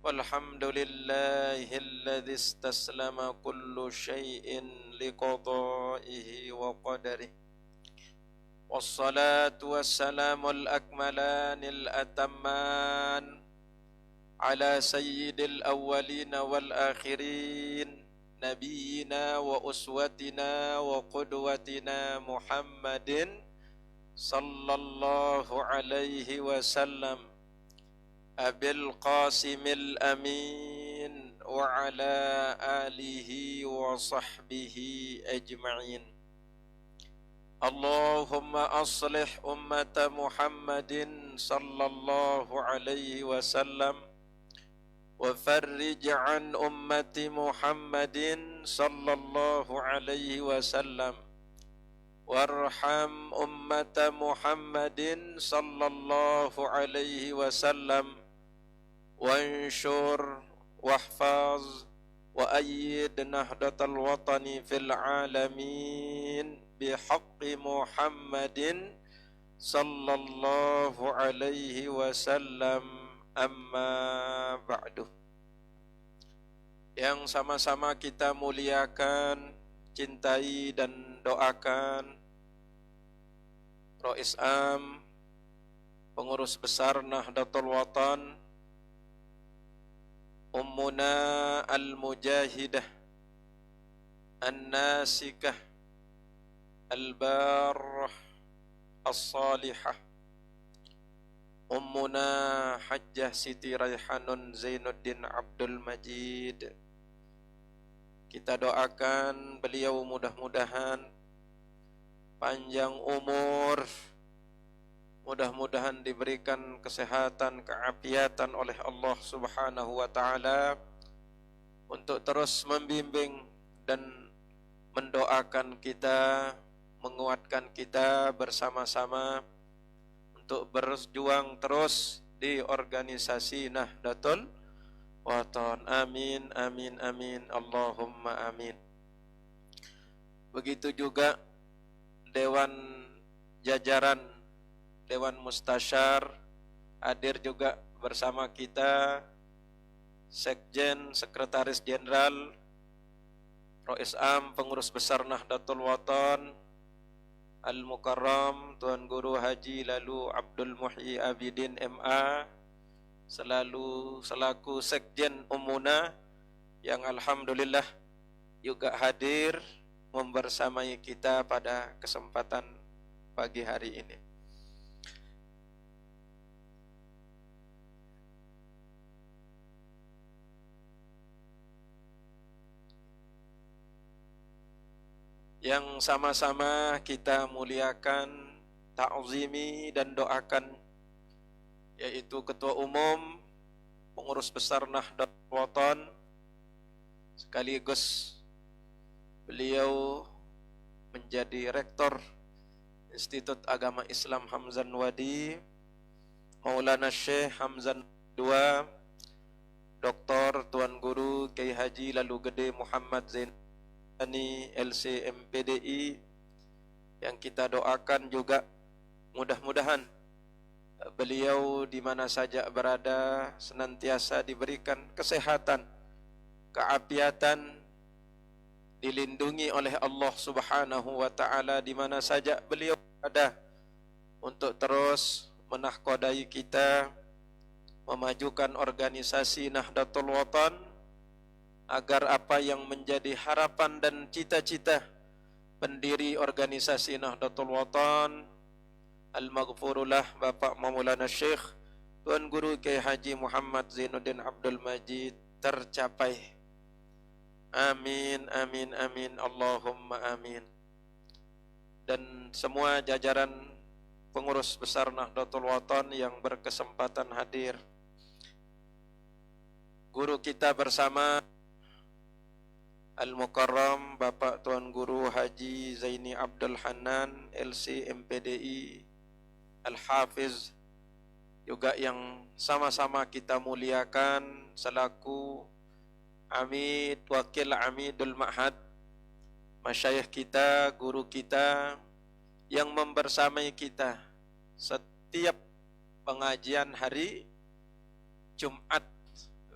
والحمد لله الذي استسلم كل شيء لقضائه وقدره والصلاة والسلام الأكملان الأتمان على سيد الأولين والآخرين نبينا وأسوتنا وقدوتنا محمد صلى الله عليه وسلم أبي القاسم الأمين وعلى آله وصحبه أجمعين اللهم أصلح أمة محمد صلى الله عليه وسلم وفرج عن أمة محمد صلى الله عليه وسلم وارحم أمة محمد صلى الله عليه وسلم وانشر واحفظ وأيد نهضة الوطن في العالمين بحق محمد صلى الله عليه وسلم amma ba'du. Yang sama-sama kita muliakan, cintai dan doakan Rais Am, Pengurus Besar Nahdlatul Watan, Ummuna Al-Mujahidah An-Nasikah Al-Barrah As-Salihah Ummuna Hajjah Siti Raihanun Zainuddin Abdul Majid. Kita doakan beliau mudah-mudahan panjang umur, mudah-mudahan diberikan kesehatan, keafiatan oleh Allah Subhanahu wa taala untuk terus membimbing dan mendoakan kita, menguatkan kita bersama-sama untuk berjuang terus di organisasi Nahdlatul Watan. Amin, amin, amin, Allahumma amin. Begitu juga Dewan Jajaran, Dewan Mustasyar hadir juga bersama kita, Sekjen, Sekretaris Jenderal, Rais Am, Pengurus Besar Nahdlatul Watan, Al-Mukarram Tuan Guru Haji Lalu Abdul Muhyi Abidin MA, selaku Sekjen Ummuna yang alhamdulillah juga hadir membersamai kita pada kesempatan pagi hari ini. Yang sama-sama kita muliakan, ta'zimi dan doakan, yaitu Ketua Umum Pengurus Besar Nahdlatul Watan, sekaligus beliau menjadi Rektor Institut Agama Islam Hamzan Wadi, Maulana Syekh Hamzan II, Dr. Tuan Guru Kiai Haji Lalu Gede Muhammad Zain LCMPDI, yang kita doakan juga mudah-mudahan beliau di mana saja berada senantiasa diberikan kesehatan, keafiatan, dilindungi oleh Allah Subhanahu wa taala di mana saja beliau ada, untuk terus menahkodai kita, memajukan organisasi Nahdlatul Watan, agar apa yang menjadi harapan dan cita-cita pendiri organisasi Nahdlatul Watan, Al-Maghfurullah Bapak Maulana Syekh Tuan Guru Kiai Haji Muhammad Zainuddin Abdul Majid tercapai. Amin, amin, amin, Allahumma amin. Dan semua jajaran pengurus besar Nahdlatul Watan yang berkesempatan hadir, guru kita bersama Al-Mukarram Bapak Tuan Guru Haji Zaini Abdul Hanan LCMPDI, Al-Hafiz juga yang sama-sama kita muliakan selaku Amid, Wakil Amidul Ma'had, masyayikh kita, guru kita yang membersamai kita setiap pengajian hari Jumat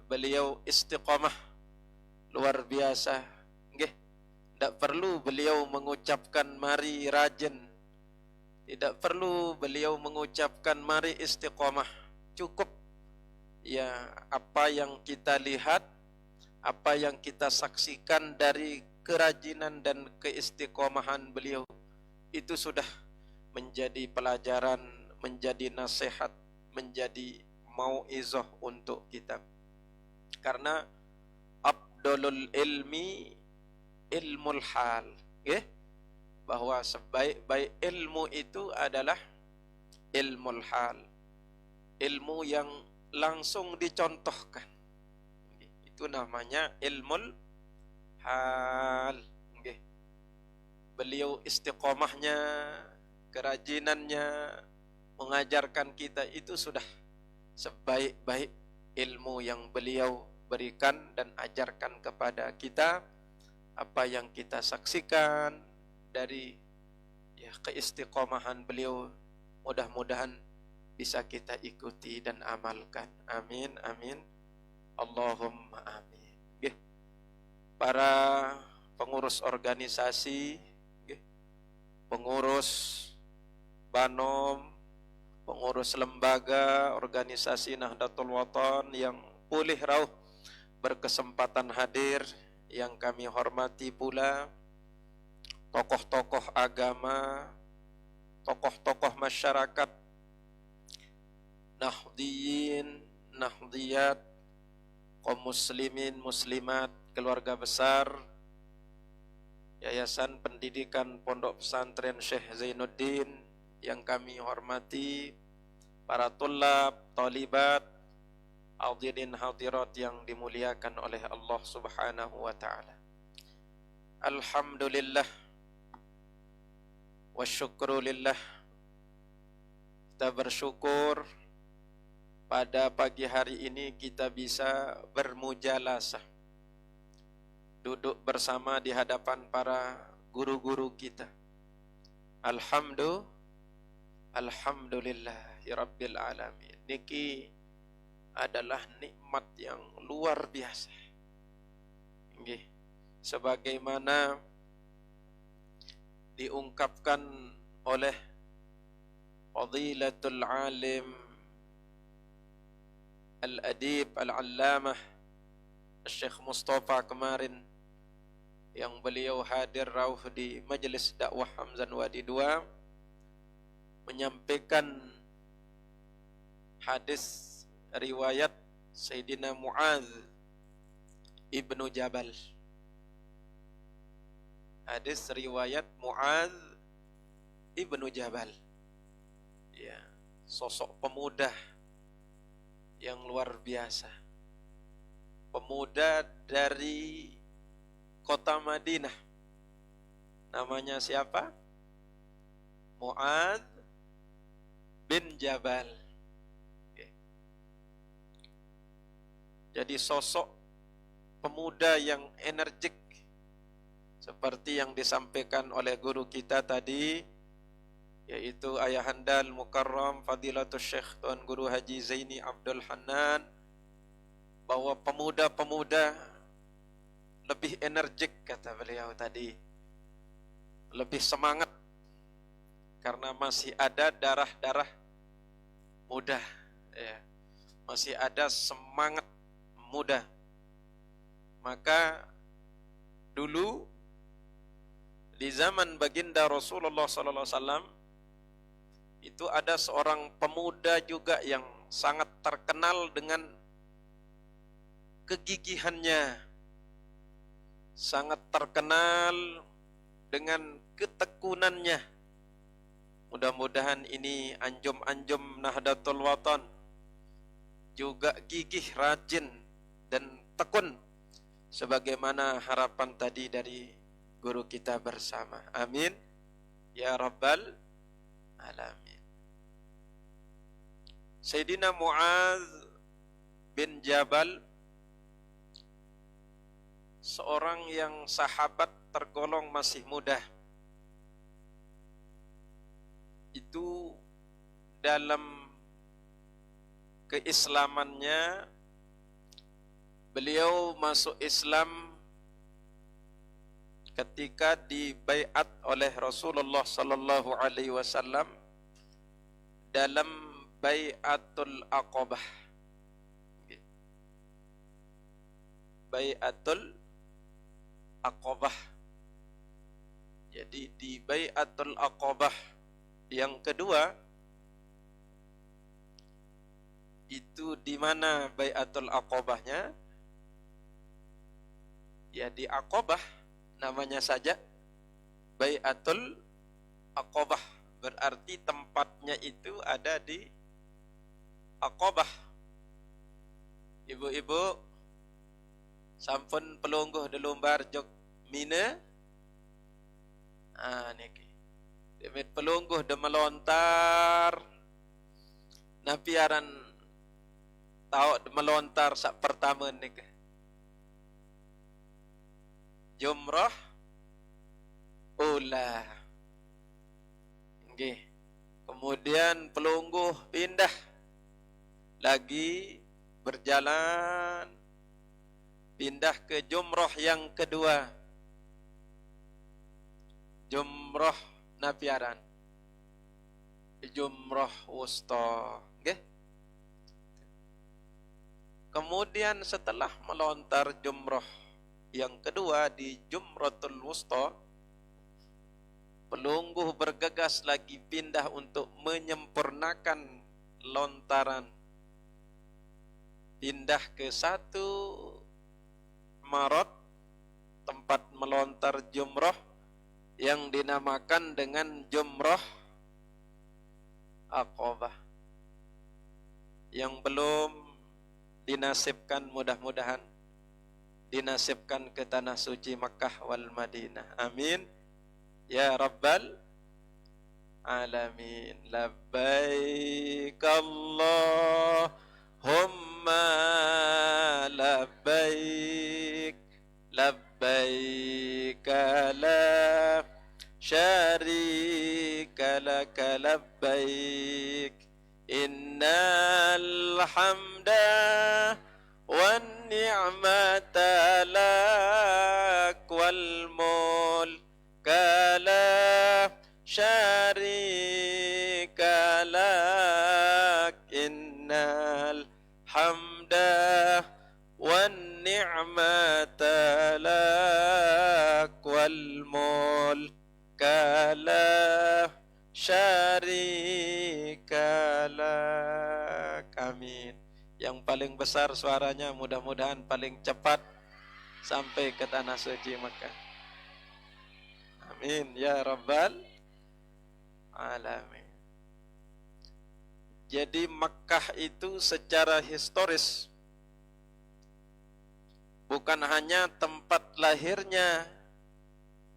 beliau istiqomah luar biasa. Nggih, tidak perlu beliau mengucapkan mari rajin, tidak perlu beliau mengucapkan mari istiqomah. Cukup ya apa yang kita lihat, apa yang kita saksikan dari kerajinan dan keistiqomahan beliau, itu sudah menjadi pelajaran, menjadi nasihat, menjadi mau'izah untuk kita. Karena abdulul ilmi ilmul hal, ya? Bahwa sebaik-baik ilmu itu adalah ilmul hal, ilmu yang langsung dicontohkan. Itu namanya ilmul hal. Beliau istiqomahnya, kerajinannya mengajarkan kita, itu sudah sebaik-baik ilmu yang beliau berikan dan ajarkan kepada kita. Apa yang kita saksikan dari ya keistiqomahan beliau, mudah-mudahan bisa kita ikuti dan amalkan. Amin, amin, Allahumma amin. Para pengurus organisasi, pengurus Banom, pengurus lembaga organisasi Nahdlatul Wathon yang pulih rauh berkesempatan hadir, yang kami hormati pula tokoh-tokoh agama, tokoh-tokoh masyarakat, Nahdiyin, Nahdiyat, kaum muslimin, muslimat, keluarga besar Yayasan Pendidikan Pondok Pesantren Syekh Zainuddin yang kami hormati, para tulab, talibat, hadirin hadirat yang dimuliakan oleh Allah Subhanahu wa taala. Alhamdulillah wa syukrulillah. Kita bersyukur pada pagi hari ini kita bisa bermujalasah, duduk bersama di hadapan para guru-guru kita. Alhamdulillahirabbil alamin. Niki adalah nikmat yang luar biasa. Nggih, sebagaimana diungkapkan oleh Fadilatul Alim Al-Adib Al-Allamah Syekh Mustafa kemarin, yang beliau hadir rauh di Majelis Dakwah Hamzan Wadi 2, menyampaikan hadis riwayat Sayyidina Mu'adz ibnu Jabal. Hadis riwayat Mu'adz ibnu Jabal, ya, sosok pemuda yang luar biasa, pemuda dari kota Madinah. Namanya siapa? Mu'adz bin Jabal. Jadi sosok pemuda yang energik, seperti yang disampaikan oleh guru kita tadi, yaitu Ayahanda Al-Mukarram Fadilatul Syekh Tuan Guru Haji Zaini Abdul Hanan, bahwa pemuda-pemuda lebih energik, kata beliau tadi, lebih semangat, karena masih ada darah-darah muda, ya, masih ada semangat muda. Maka dulu di zaman baginda Rasulullah SAW itu ada seorang pemuda juga yang sangat terkenal dengan kegigihannya, sangat terkenal dengan ketekunannya. Mudah-mudahan ini anjum-anjum Nahdlatul Wathon juga gigih, rajin, dan tekun, sebagaimana harapan tadi dari guru kita bersama. Amin ya rabbal alamin. Sayyidina Mu'adz bin Jabal, seorang yang sahabat tergolong masih muda, itu dalam keislamannya beliau masuk Islam ketika dibaiat oleh Rasulullah sallallahu alaihi wasallam dalam Baiatul Aqabah. Baiatul Aqabah. Jadi di Baiatul Aqabah yang kedua itu di mana Baiatul Aqabahnya? Ya di Aqabah, namanya saja Baiatul Aqabah, berarti tempatnya itu ada di Aqabah. Ibu-ibu sampun pelungguh delumbar jog Mina. Niki. Demit pelungguh de melontar napiaran tau de melontar sak pertama niki. Jumrah ula. Nggih. Kemudian pelungguh pindah lagi berjalan pindah ke jumrah yang kedua. Jumrah napiaran. Jumrah wusta. Okay? Kemudian setelah melontar jumrah yang kedua di Jumratul Wusta, pelungguh bergegas lagi pindah untuk menyempurnakan lontaran. Pindah ke satu marot, tempat melontar jumrah yang dinamakan dengan Jumrah Aqabah. Yang belum dinasibkan, mudah-mudahan dinasibkan ke tanah suci Makkah wal Madinah. Amin ya rabbal alamin. Labbaik Allahumma labbaik, labbaik la syarika laka labbaik, innal hamda wan ni'mata lak wal mulka la syarika lak, innal hamda wan ni'mata lak wal mulka la syarika lak. Amin. Yang paling besar suaranya, mudah-mudahan paling cepat sampai ke tanah suci Makkah. Amin ya rabbal alamin. Jadi Makkah itu secara historis bukan hanya tempat lahirnya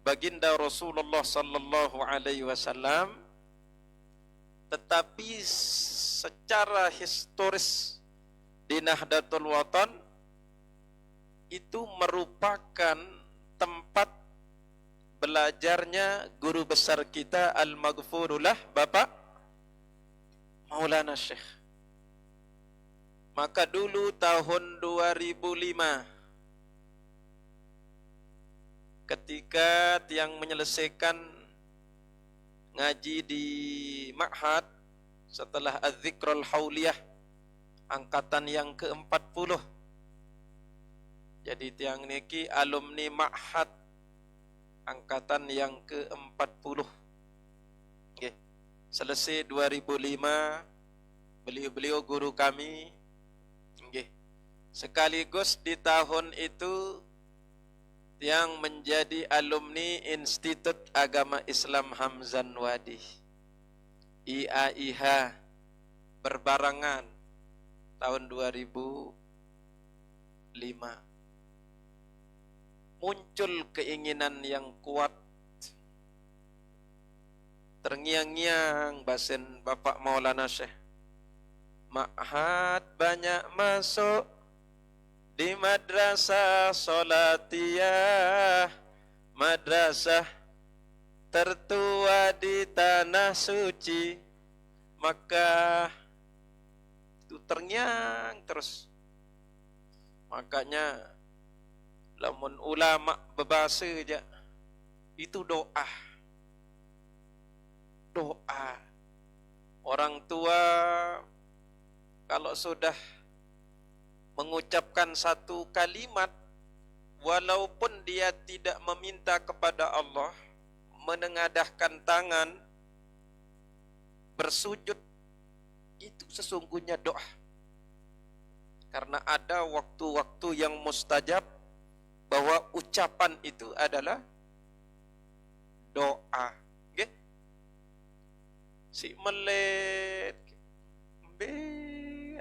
baginda Rasulullah sallallahu alaihi wasallam, tetapi secara historis di Nahdlatul Watan itu merupakan tempat belajarnya guru besar kita al-maghfurullah Bapak Maulana Syekh. Maka dulu tahun 2005 ketika tiang menyelesaikan ngaji di Ma'had setelah Az-Zikrul Hauliyah angkatan yang ke-40. Jadi tiang niki alumni Ma'had angkatan yang ke-40. Okay. Selesai 2005, beliau guru kami. Okay. Sekaligus di tahun itu yang menjadi alumni Institut Agama Islam Hamzan Wadi, IAIH, berbarengan tahun 2005. Muncul keinginan yang kuat, terngiang-ngiang basen Bapak Maulana Syekh. Ma'had banyak masuk di madrasah Salatiyah, madrasah tertua di tanah suci Makkah. Itu terngiang terus. Makanya lamun ulama bebasa aja itu doa. Doa. Orang tua kalau sudah mengucapkan satu kalimat, walaupun dia tidak meminta kepada Allah, menengadahkan tangan, bersujud, itu sesungguhnya doa. Karena ada waktu-waktu yang mustajab bahwa ucapan itu adalah doa. Okay? Si melet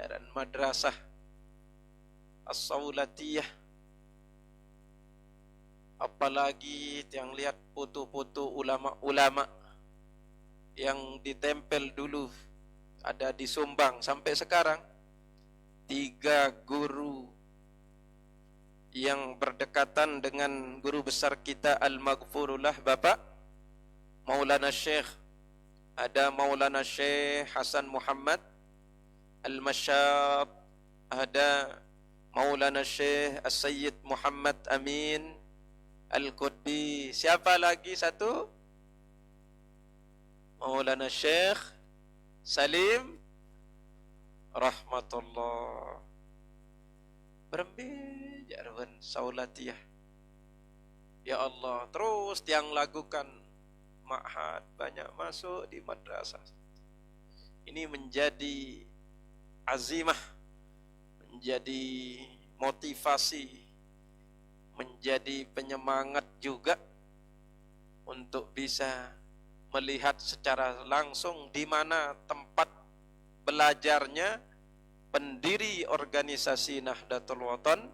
dan madrasah As-Saulatiyah, apalagi yang lihat foto-foto ulama-ulama yang ditempel dulu ada di Sumbang sampai sekarang, 3 guru yang berdekatan dengan guru besar kita Al-Maghfurullah Bapak Maulana Syekh. Ada Maulana Syekh Hasan Muhammad Al-Masyab, ada Maulana Syekh As-Sayyid Muhammad Amin Al-Qudbi. Siapa lagi satu? Maulana Syekh Salim Rahmatullah. Berembejarwan Saulatiyah. Ya Allah, terus tiang lakukan ma'had, banyak masuk di madrasah. Ini menjadi azimah, menjadi motivasi, menjadi penyemangat juga untuk bisa melihat secara langsung di mana tempat belajarnya pendiri organisasi Nahdlatul Wathon,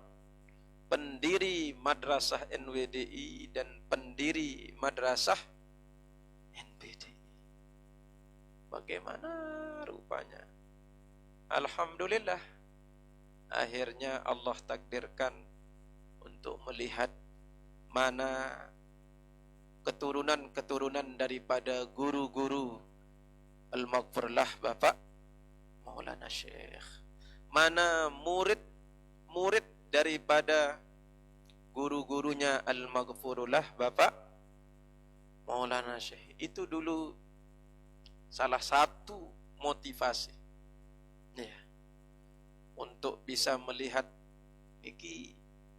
pendiri Madrasah NWDI, dan pendiri Madrasah NPDI. Bagaimana rupanya? Alhamdulillah, akhirnya Allah takdirkan untuk melihat mana keturunan-keturunan daripada guru-guru Al-Maghfurullah Bapak Maulana Syekh, mana murid-murid daripada guru-gurunya Al-Maghfurullah Bapak Maulana Syekh. Itu dulu salah satu motivasi ya, untuk bisa melihat ini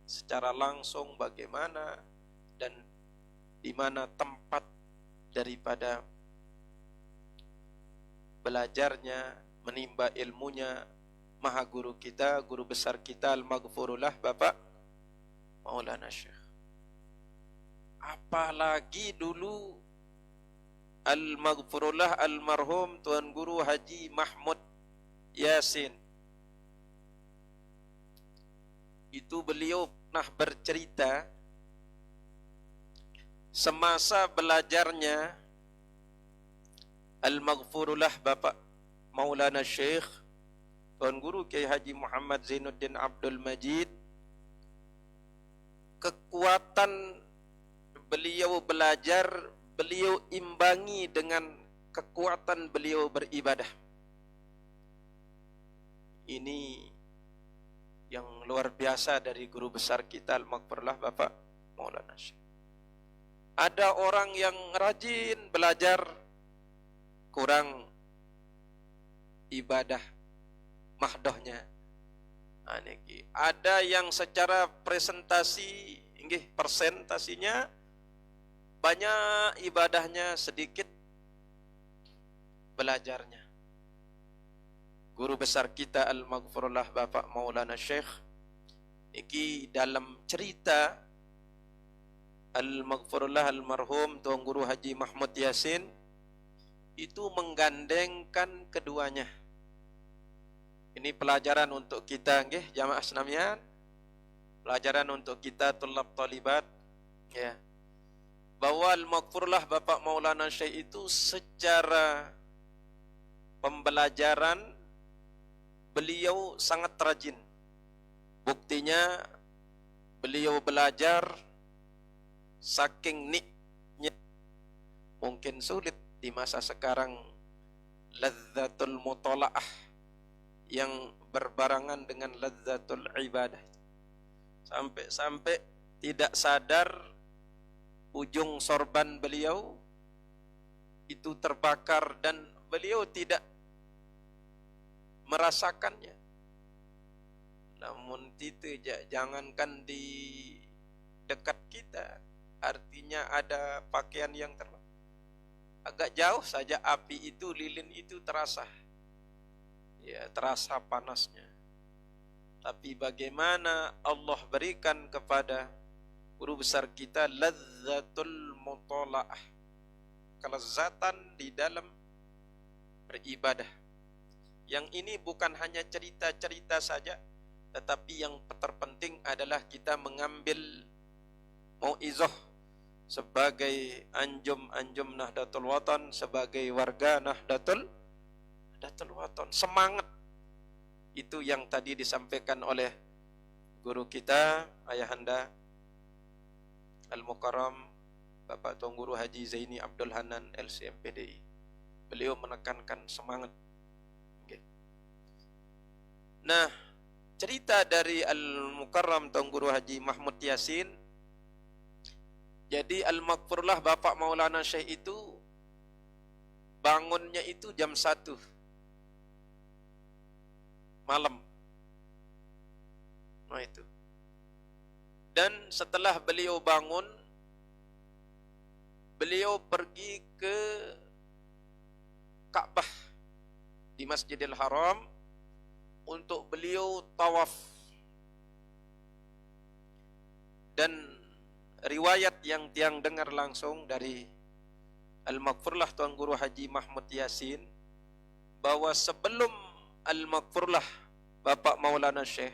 secara langsung bagaimana dan di mana tempat daripada belajarnya, menimba ilmunya maha guru kita, guru besar kita Al-Maghfurullah Bapak Maulana Syekh. Apalagi dulu Al-Maghfurullah almarhum Tuan Guru Haji Mahmud Yasin. Itu beliau pernah bercerita semasa belajarnya Al-Maghfurullah Bapak Maulana Syekh Tuan Guru Kiai Haji Muhammad Zainuddin Abdul Majid, kekuatan beliau belajar beliau imbangi dengan kekuatan beliau beribadah. Ini yang luar biasa dari guru besar kita Al-Maghfurullah Bapak Maulana Syekh. Ada orang yang rajin belajar, kurang ibadah mahdohnya. Ada yang secara presentasinya banyak, ibadahnya sedikit, belajarnya. Guru besar kita Al-Maghfurullah Bapak Maulana Syekh iki dalam cerita Al-Maghfurullah almarhum Tuan Guru Haji Mahmud Yasin itu menggandengkan keduanya. Ini pelajaran untuk kita nggih jamaah senamian, pelajaran untuk kita tulab talibat ya, bahwa Al-Maghfurullah Bapak Maulana Syekh itu secara pembelajaran beliau sangat rajin. Buktinya beliau belajar saking nikmatnya, mungkin sulit di masa sekarang ladzatul mutalaah yang berbarangan dengan ladzatul ibadah. Sampai-sampai tidak sadar ujung sorban beliau itu terbakar dan beliau tidak merasakannya. Namun itu jangankan di dekat kita, artinya ada pakaian yang agak jauh saja api itu, lilin itu terasa, ya terasa panasnya. Tapi bagaimana Allah berikan kepada guru besar kita ladzatul mutalaah, kelezatan di dalam beribadah. Yang ini bukan hanya cerita-cerita saja, tetapi yang terpenting adalah kita mengambil mauizah sebagai anjum-anjum Nahdlatul Watan, sebagai warga Nahdlatul Watan. Semangat itu yang tadi disampaikan oleh guru kita, Ayahanda Al-Mukarram Bapak Tuan Guru Haji Zaini Abdul Hanan LCMPDI. Beliau menekankan semangat. Nah, cerita dari Al-Mukarram Tuan Guru Haji Mahmud Yasin. Jadi Al-Maghfurlah Bapak Maulana Syekh itu bangunnya itu jam 1 malam. Nah itu. Dan setelah beliau bangun, beliau pergi ke Ka'bah di Masjidil Haram untuk beliau tawaf. Dan riwayat yang tiang dengar langsung dari Al-Maghfurlah Tuan Guru Haji Mahmud Yasin, bahwa sebelum Al-Maghfurlah Bapak Maulana Syekh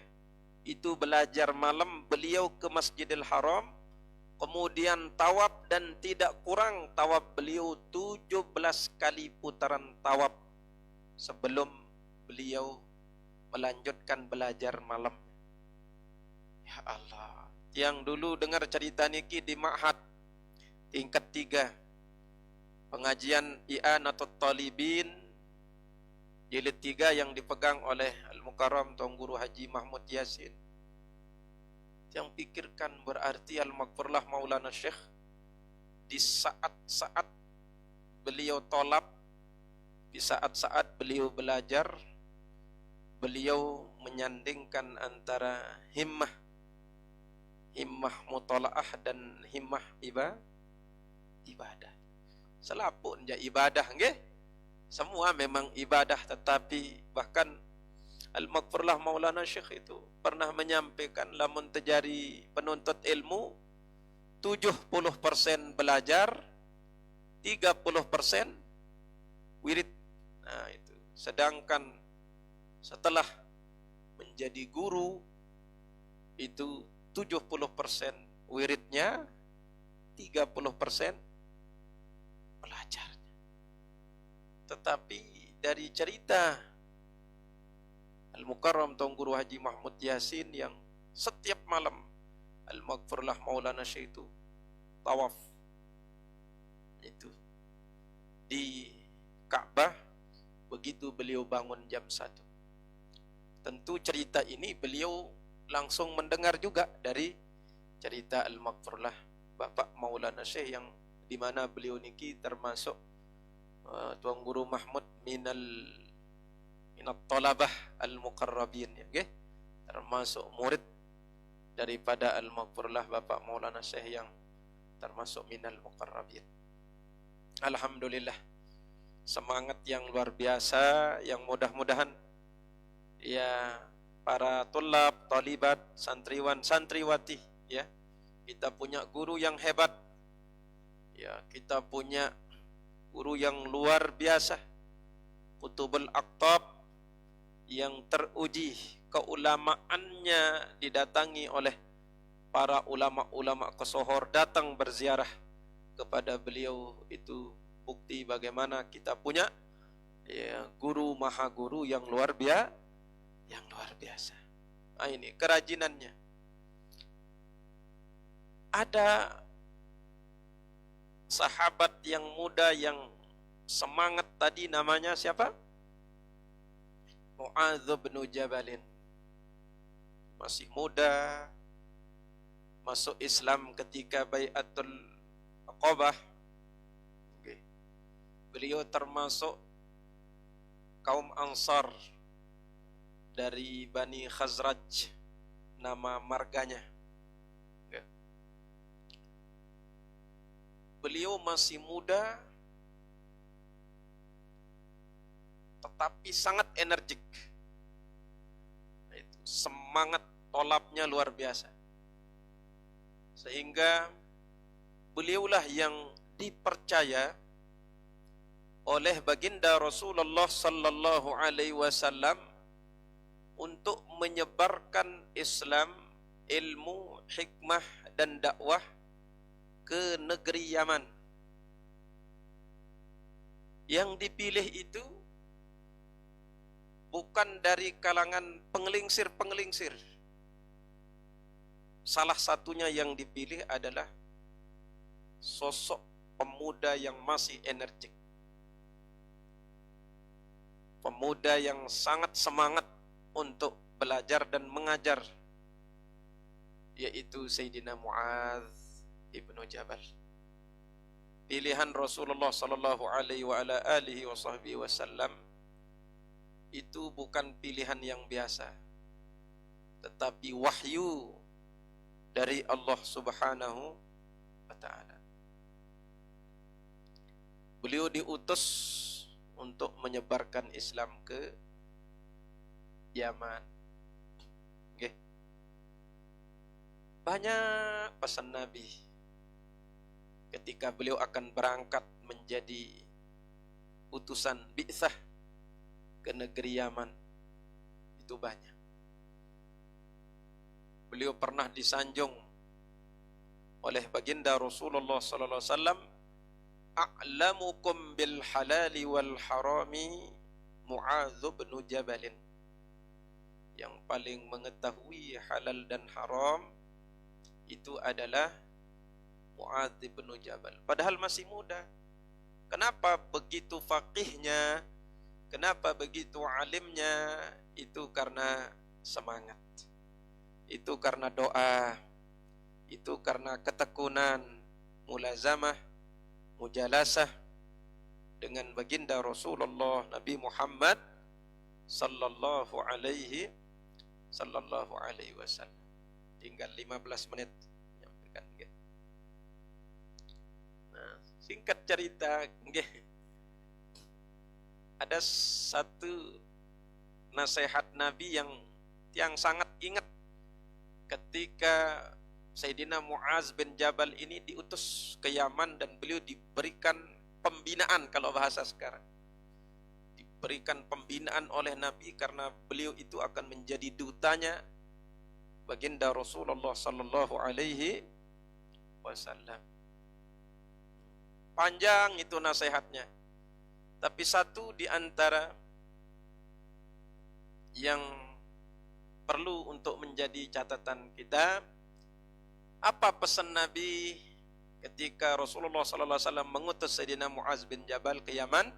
itu belajar malam, beliau ke Masjidil Haram, kemudian tawaf, dan tidak kurang tawaf beliau 17 kali putaran tawaf sebelum beliau melanjutkan belajar malam. Ya Allah, yang dulu dengar cerita niki di Ma'had tingkat 3 pengajian I'anatul Talibin jilid 3 yang dipegang oleh Al-Mukarram Tuan Guru Haji Mahmud Yasin. Yang pikirkan berarti Al-Maghfurlah Maulana Syekh di saat-saat beliau tolab, di saat-saat beliau belajar, beliau menyandingkan antara himmah mutalaah dan himmah ibadah. Selapun je ibadah nggih. Semua memang ibadah, tetapi bahkan Al-Maghfurlah Maulana Syekh itu pernah menyampaikan lamun terjadi penuntut ilmu 70% belajar, 30% wirid. Nah itu. Sedangkan setelah menjadi guru itu 70% wiridnya, 30% belajarnya. Tetapi dari cerita Al-Mukarram Tuan Guru Haji Mahmud Yasin yang setiap malam Al-Maghfurlah Maulana Syekh itu tawaf itu di Ka'bah begitu beliau bangun jam 1. Tentu cerita ini beliau langsung mendengar juga dari cerita Al-Maghfurlah Bapak Maulana Syekh, yang di mana beliau niki termasuk Tuan Guru Mahmud minat talabah al-muqarrabin, ya, okay? Termasuk murid daripada Al-Maghfurlah Bapak Maulana Syekh yang termasuk minal muqarrabin. Alhamdulillah, semangat yang luar biasa, yang mudah-mudahan ya para tulab, talibat, santriwan, santriwati, ya, kita punya guru yang hebat, ya, kita punya guru yang luar biasa, Qutubul Aqtab, yang teruji keulamaannya, didatangi oleh para ulama-ulama kesohor datang berziarah kepada beliau. Itu bukti bagaimana kita punya ya, guru maha guru yang luar biasa. Nah, ini kerajinannya. Ada sahabat yang muda yang semangat tadi, namanya siapa? Mu'adz bin Jabalin. Masih muda, masuk Islam ketika Bai'atul Aqabah. Beliau termasuk kaum Ansar dari Bani Khazraj, nama marganya. Beliau masih muda tetapi sangat energik. Semangat tolapnya luar biasa. Sehingga beliaulah yang dipercaya oleh baginda Rasulullah sallallahu alaihi wasallam untuk menyebarkan Islam, ilmu, hikmah dan dakwah ke negeri Yaman. Yang dipilih itu bukan dari kalangan penggelingsir-penggelingsir. Salah satunya yang dipilih adalah sosok pemuda yang masih energik. Pemuda yang sangat semangat untuk belajar dan mengajar, yaitu Sayyidina Mu'adz ibnu Jabal. Pilihan Rasulullah sallallahu alaihi wa ala alihi wa sahbihi wasallam itu bukan pilihan yang biasa, tetapi wahyu dari Allah Subhanahu wa ta'ala. Beliau diutus untuk menyebarkan Islam ke Yaman. Banyak pesan Nabi ketika beliau akan berangkat menjadi utusan bi'tsah ke negeri Yaman. Itu banyak. Beliau pernah disanjung oleh baginda Rasulullah sallallahu alaihi wasallam, a'lamukum bil halali wal harami Mu'adz bin Jabal. Yang paling mengetahui halal dan haram itu adalah Mu'adz bin Jabal. Padahal masih muda. Kenapa begitu faqihnya? Kenapa begitu alimnya? Itu karena semangat. Itu karena doa. Itu karena ketekunan, mulazamah, mujalasah dengan baginda Rasulullah Nabi Muhammad sallallahu alaihi wasallam. Tinggal 15 menit menyampaikan. Nah, singkat cerita, ada satu nasihat Nabi yang sangat ingat ketika Sayyidina Mu'adz bin Jabal ini diutus ke Yaman dan beliau diberikan pembinaan, kalau bahasa sekarang. Diberikan pembinaan oleh Nabi karena beliau itu akan menjadi dutanya baginda Rasulullah sallallahu alaihi wasallam. Panjang itu nasihatnya. Tapi satu di antara yang perlu untuk menjadi catatan kita, apa pesan Nabi ketika Rasulullah sallallahu alaihi wasallam mengutus Sayyidina Mu'adz bin Jabal ke Yaman?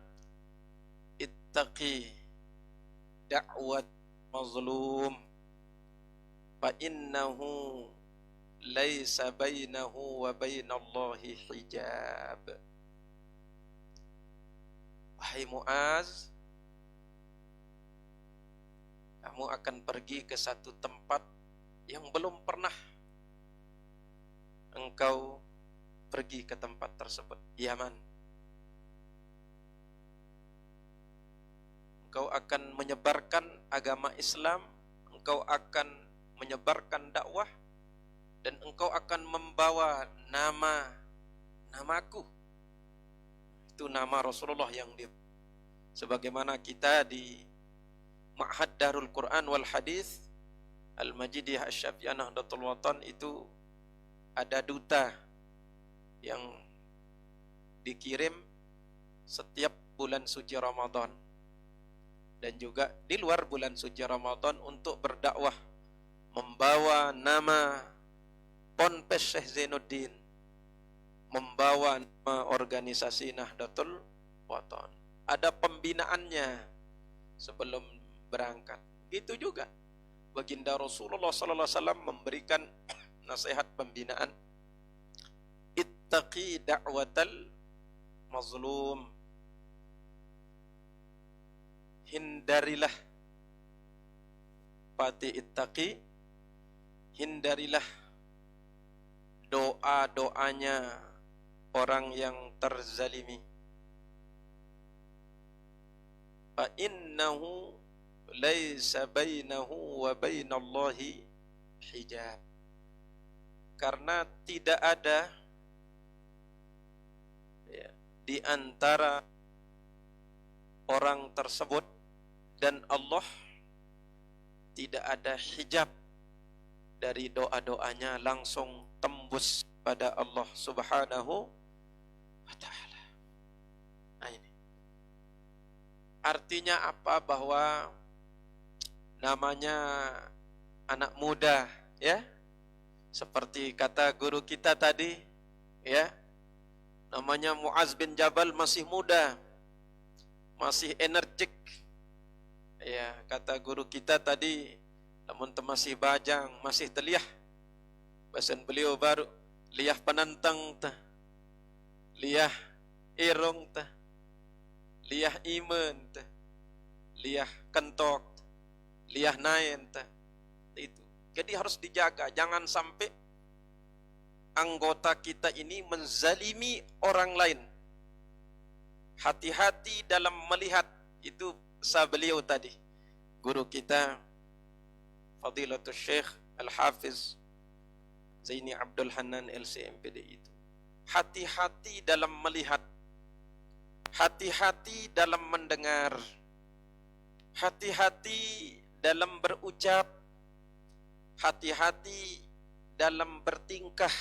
Ittaqi da'wat mazlum fa innahu laisa bainahu wa bainallahi hijab. Wahai Mu'adz, kamu akan pergi ke satu tempat yang belum pernah engkau pergi ke tempat tersebut, Yaman. Engkau akan menyebarkan agama Islam, engkau akan menyebarkan dakwah, dan engkau akan membawa namaku. Itu nama Rasulullah yang sebagaimana kita di Ma'had Darul Quran wal Hadis Al-Majidiyah Asy-Syafi'iyah Nahdlatul Watan itu ada duta yang dikirim setiap bulan suci Ramadan dan juga di luar bulan suci Ramadan untuk berdakwah, membawa nama Ponpes Syekh Zainuddin, membawa nama organisasi Nahdlatul Watan. Ada pembinaannya sebelum berangkat. Itu juga baginda Rasulullah sallallahu alaihi wasallam memberikan nasihat pembinaan. Ittaqi da'watal mazlum. Hindarilah, pati ittaqi, hindarilah doa-doanya orang yang terzalimi. Fa innahu laisa bainahu wa bainallahi hijab. Karena tidak ada di antara orang tersebut dan Allah, tidak ada hijab dari doa-doanya, langsung tembus pada Allah Subhanahu wa ta'ala. Nah ini artinya apa? Bahwa namanya anak muda, ya, seperti kata guru kita tadi, ya, namanya Muaz bin Jabal, masih muda, masih energik. Ya, kata guru kita tadi, namun masih bajang, masih teliah. Bahasan beliau baru, liah penantang tah, liah irung tah, liah iman tah, liah kentok, liah nain tah. Itu. Jadi harus dijaga, jangan sampai anggota kita ini menzalimi orang lain. Hati-hati dalam melihat. Itu beliau tadi, guru kita Fadilatul Syekh Al-Hafiz Zaini Abdul Hanan LCMPD itu. Hati-hati dalam melihat, hati-hati dalam mendengar, hati-hati dalam berucap, hati-hati dalam bertingkah,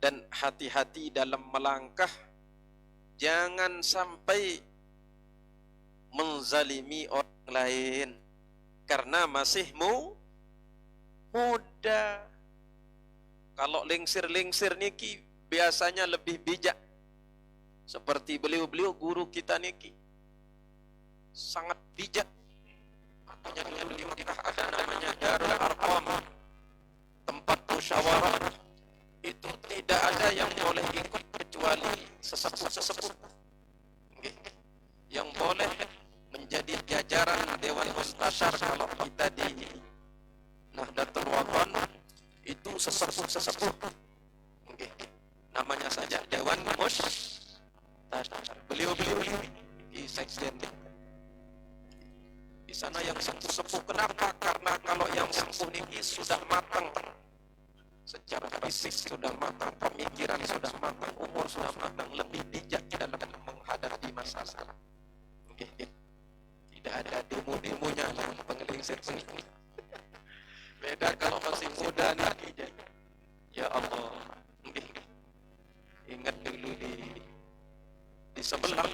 dan hati-hati dalam melangkah. Jangan sampai menzalimi orang lain karena masih muda. Kalau lingsir-lingsir niki biasanya lebih bijak. Seperti beliau-beliau guru kita niki sangat bijak. Makanya dulu di Mekah ada namanya Darul Arqam, tempat musyawarah. Itu tidak ada yang boleh ikut kecuali sesepuh-sesepuh. Yang boleh menjadi jajaran Dewan Mustasyar kalau kita di Nahdlatul Wathon itu sesepuh-sesepuh. Namanya saja Dewan Mustasyar. Beliau-beliau di sekjen di sana yang sepuh. Kenapa? Karena kalau yang sepuh ini sudah matang secara fisik, sudah matang pemikiran, sudah matang umur, sudah matang, lebih bijak dalam menghadapi masalah. Tidak ada demo-demonya lah, pengelingsir. Beda kalau masih muda nih. Ya Allah, ingat dulu di sebelah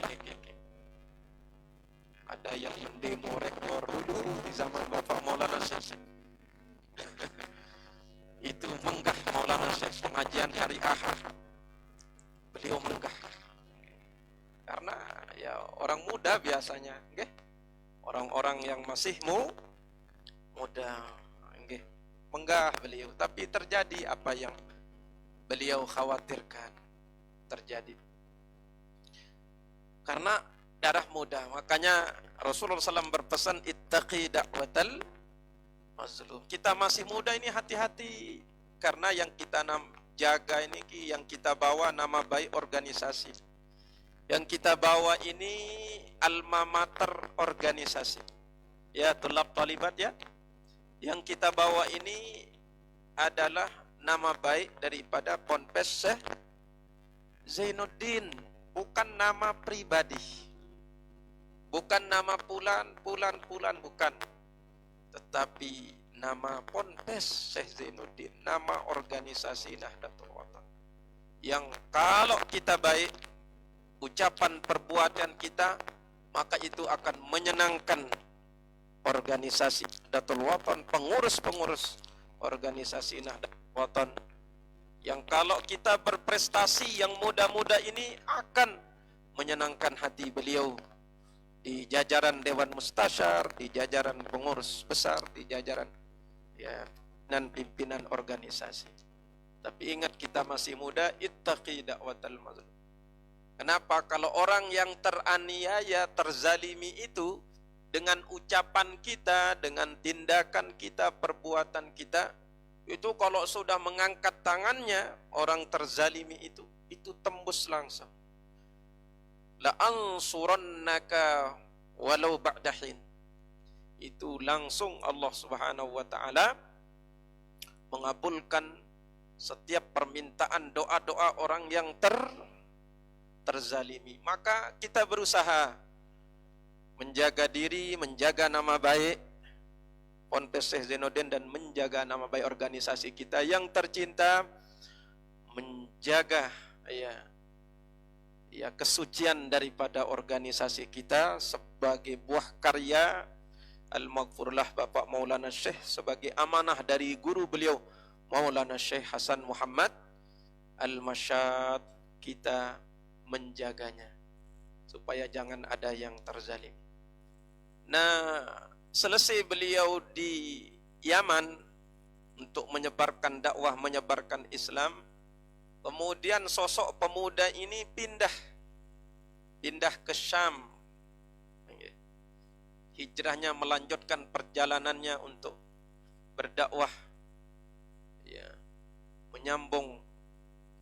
ada yang mendemo rektor dulu di zaman Bapak Maulana Syekh. Itu menggah Maulana Syekh pengajian hari Ahad. Beliau menggah. Karena ya orang muda biasanya, nggih. Orang-orang yang masih muda, nggih, menggah beliau, tapi terjadi apa yang beliau khawatirkan terjadi. Karena darah muda, makanya Rasulullah SAW berpesan ittaqi da'watal mazlum. Kita masih muda ini hati-hati, karena yang kita jaga ini, yang kita bawa nama baik organisasi. Yang kita bawa ini alma mater organisasi. Ya, tulab talibat ya. Yang kita bawa ini adalah nama baik daripada Ponpes Syekh Zainuddin, bukan nama pribadi. Bukan nama pulan, bukan. Tetapi nama Ponpes Syekh Zainuddin, nama organisasi Nahdlatul Wathon. Yang kalau kita baik, ucapan perbuatan kita, maka itu akan menyenangkan organisasi Nahdlatul Wathon, pengurus-pengurus organisasi Nahdlatul Wathon. Yang kalau kita berprestasi, yang muda-muda ini akan menyenangkan hati beliau di jajaran Dewan Mustasyar, di jajaran pengurus besar, di jajaran ya pimpinan organisasi. Tapi ingat, kita masih muda, ittaqi da'watal mazlum. Kenapa? Kalau orang yang teraniaya, terzalimi itu, dengan ucapan kita, dengan tindakan kita, perbuatan kita, itu kalau sudah mengangkat tangannya, orang terzalimi itu tembus langsung. La ansurannaka walau ba'dahin. Itu langsung Allah Subhanahu wa taala mengabulkan setiap permintaan doa-doa orang yang terzalimi. Maka kita berusaha menjaga diri, menjaga nama baik Ponpes Syekh Zainuddin dan menjaga nama baik organisasi kita yang tercinta, menjaga kesucian daripada organisasi kita sebagai buah karya Al-Maghfurlah Bapak Maulana Syekh, sebagai amanah dari guru beliau Maulana Syekh Hasan Muhammad Al-Masyad. Kita menjaganya supaya jangan ada yang terzalim. Nah, selesai beliau di Yaman untuk menyebarkan dakwah, menyebarkan Islam, kemudian sosok pemuda ini pindah ke Syam. Hijrahnya, melanjutkan perjalanannya untuk berdakwah, menyambung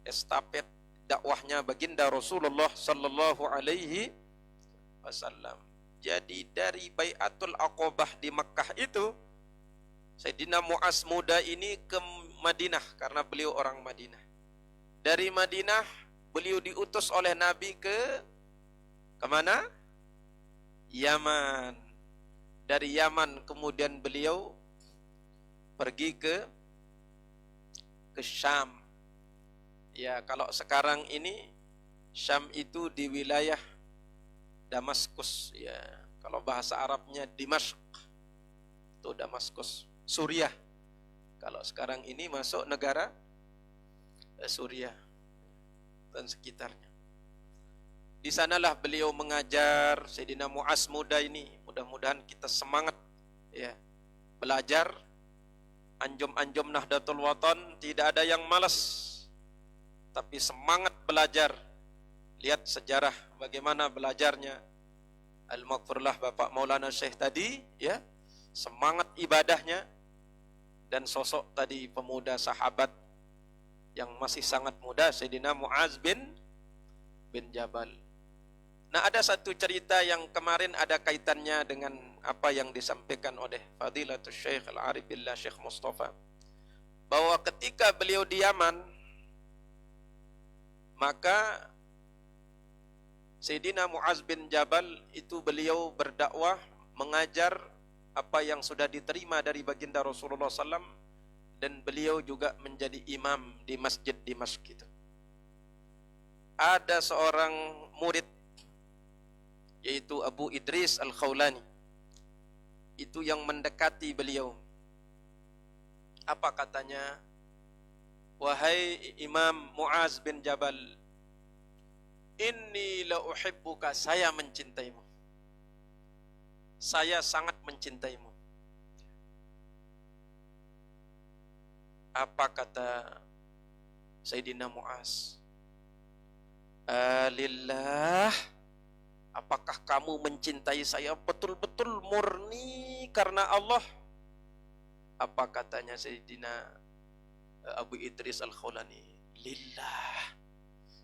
estafet dakwahnya baginda Rasulullah sallallahu alaihi wasallam. Jadi dari Bai'atul Aqabah di Makkah itu, Sayyidina Mu'az muda ini ke Madinah karena beliau orang Madinah. Dari Madinah beliau diutus oleh Nabi ke mana? Yaman. Dari Yaman kemudian beliau pergi ke Syam. Ya, kalau sekarang ini Syam itu di wilayah Damaskus, ya. Kalau bahasa Arabnya Dimashq, itu Damaskus, Suriah. Kalau sekarang ini masuk negara Suriah dan sekitarnya. Di sanalah beliau mengajar. Sayyidina Mu'az muda ini, mudah-mudahan kita semangat ya belajar. Anjum-anjum Nahdlatul Watan tidak ada yang malas, tapi semangat belajar. Lihat sejarah bagaimana belajarnya Al-Maghfurlah Bapak Maulana Syekh tadi, ya, semangat ibadahnya, dan sosok tadi pemuda sahabat yang masih sangat muda, Sayyidina Mu'az bin Jabal. Nah, ada satu cerita yang kemarin ada kaitannya dengan apa yang disampaikan oleh Fadilatul Syekh Al-Arif Billah Syekh Mustafa, bahwa ketika beliau di Yaman, maka Sayyidina Mu'az bin Jabal itu beliau berdakwah, mengajar apa yang sudah diterima dari baginda Rasulullah SAW, dan beliau juga menjadi imam di masjid Dimashq itu. Ada seorang murid, yaitu Abu Idris Al-Khawlani, itu yang mendekati beliau. Apa katanya? Wahai Imam Mu'az bin Jabal, inni la uhibbuka, saya mencintaimu. Saya sangat mencintaimu. Apa kata Sayyidina Mu'az? Alillah, apakah kamu mencintai saya betul-betul murni karena Allah? Apa katanya Sayyidina Abu Idris Al-Khawlani? Lillah,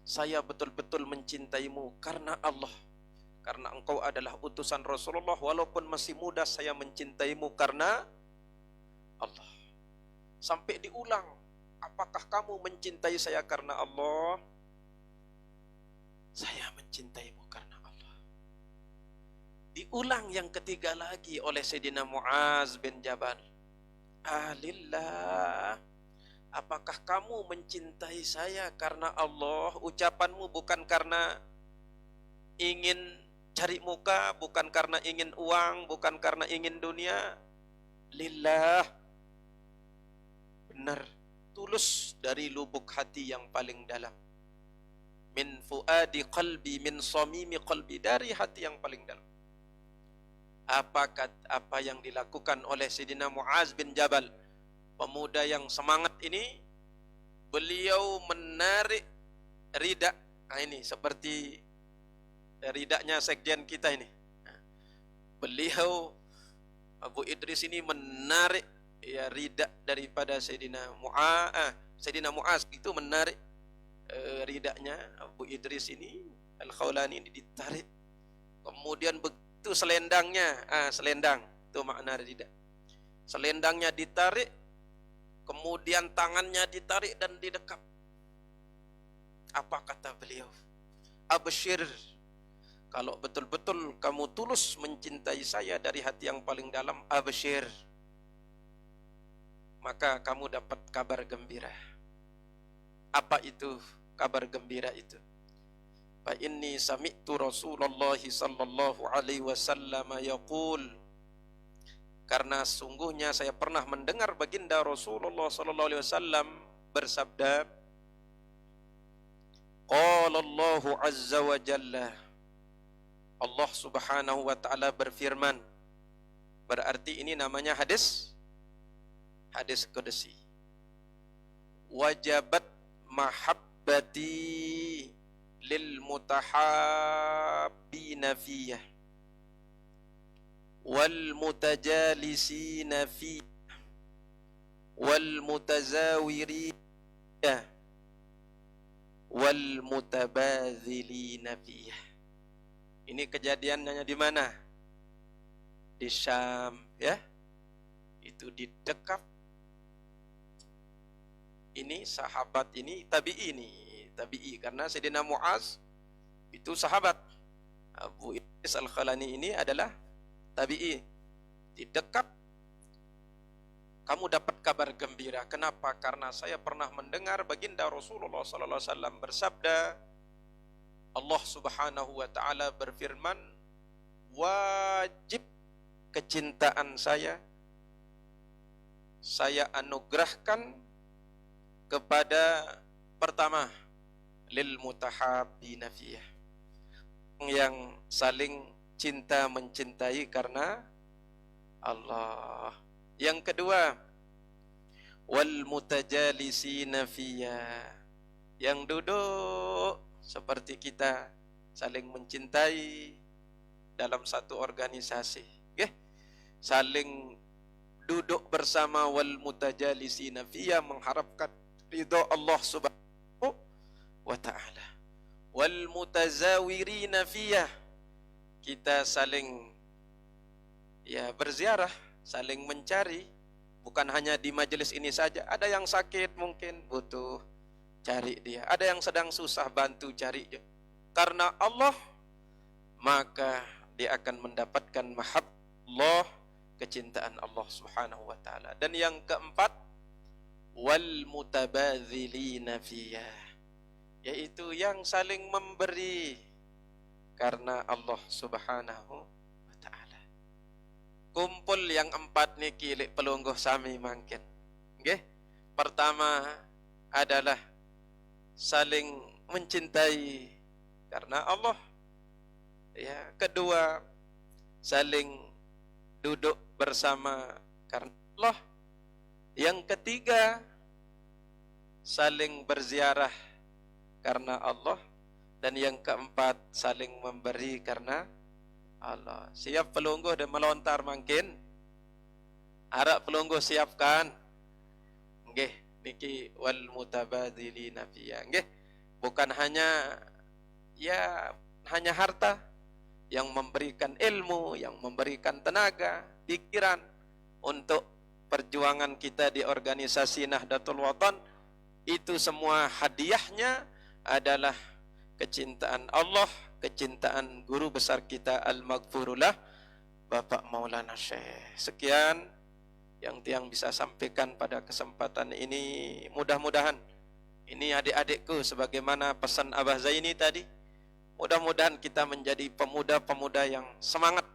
saya betul-betul mencintaimu karena Allah, karena engkau adalah utusan Rasulullah. Walaupun masih muda, saya mencintaimu karena Allah. Sampai diulang, apakah kamu mencintai saya karena Allah? Saya mencintaimu karena Allah. Diulang yang ketiga lagi oleh Sayyidina Mu'az bin Jabal. Alillah, apakah kamu mencintai saya karena Allah? Ucapanmu bukan karena ingin cari muka, bukan karena ingin uang, bukan karena ingin dunia. Lillah, benar, tulus dari lubuk hati yang paling dalam. Min fuadi qalbi, min samimi qalbi, dari hati yang paling dalam. Apa yang dilakukan oleh Sayyidina Mu'az bin Jabal? pemuda yang semangat ini, beliau menarik rida. Nah, ini seperti ridaknya sekjen kita ini. Beliau Abu Idris ini menarik ya ridak daripada Sayyidina Mu'az itu menarik ridaknya Abu Idris ini, Al-Khawlani ini ditarik. Kemudian begitu selendangnya, selendang itu makna ridak. Selendangnya ditarik, kemudian tangannya ditarik dan didekap. Apa kata beliau? Abshir, kalau betul-betul kamu tulus mencintai saya dari hati yang paling dalam, abshir, maka kamu dapat kabar gembira. Apa itu kabar gembira itu? Fa inni sami'tu Rasulullah sallallahu alaihi wasallam yaqul, karena sungguhnya saya pernah mendengar baginda Rasulullah sallallahu alaihi wasallam bersabda, qala Allahu azza wa jalla, Allah subhanahu wa ta'ala berfirman. Berarti ini namanya hadis qudsi. Wajabat mahabbati lil mutahabbina fiyah wal mutajalisina fiyah wal mutazawirina wal mutabadzilina fiyah. Ini kejadiannya di mana? Di Syam, ya. Itu didekap. Ini sahabat ini tabi'i karena Sayyidina Mu'az itu sahabat. Abu Idris Al-Khawlani ini adalah tabi'i. Didekap, kamu dapat kabar gembira. Kenapa? Karena saya pernah mendengar baginda Rasulullah sallallahu alaihi wasallam bersabda, Allah subhanahu wa ta'ala berfirman, wajib kecintaan saya anugerahkan kepada pertama lil mutahabbina fiyah, yang saling cinta mencintai karena Allah. Yang kedua, wal mutajalisina fiyah, yang duduk seperti kita saling mencintai dalam satu organisasi, okay? Saling duduk bersama, wal mutajalisina fiyah, mengharapkan ridha Allah subhanahu wa ta'ala. Wal mutazawirina fiyah, kita saling berziarah, saling mencari, bukan hanya di majelis ini saja. Ada yang sakit mungkin butuh, cari dia. Ada yang sedang susah, bantu cari dia. Karena Allah, maka dia akan mendapatkan mahabballah, kecintaan Allah subhanahu wa ta'ala. Dan yang keempat, wal mutabadzilina fiyah, yaitu yang saling memberi karena Allah subhanahu wa ta'ala. Kumpul yang empat ni kilik pelungguh sami mangkin. Okay? Pertama adalah saling mencintai karena Allah. Ya, kedua, saling duduk bersama karena Allah. Yang ketiga, saling berziarah karena Allah. Dan yang keempat, saling memberi karena Allah. Siap pelungguh dan melontar mungkin? Harap pelungguh siapkan. Nggih, niki wal mutabadzilina fiyah. Nggih, bukan hanya harta, yang memberikan ilmu, yang memberikan tenaga, pikiran untuk perjuangan kita di organisasi Nahdlatul Watan. Itu semua hadiahnya adalah kecintaan Allah, kecintaan guru besar kita Al-Maghfurullah Bapak Maulana Syekh. Sekian yang tiang bisa sampaikan pada kesempatan ini. Mudah-mudahan ini adik-adikku sebagaimana pesan Abah Zaini tadi, mudah-mudahan kita menjadi pemuda-pemuda yang semangat,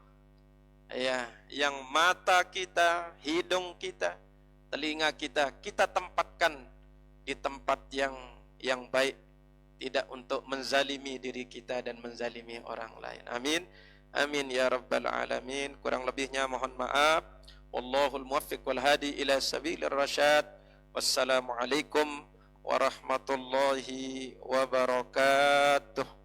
ya, yang mata kita, hidung kita, telinga kita tempatkan di tempat yang baik, tidak untuk menzalimi diri kita dan menzalimi orang lain. Amin, amin ya rabbal alamin. Kurang lebihnya mohon maaf. Wallahul muwaffiq wal hadi ila sabilir rasyad. Wassalamualaikum warahmatullahi wabarakatuh.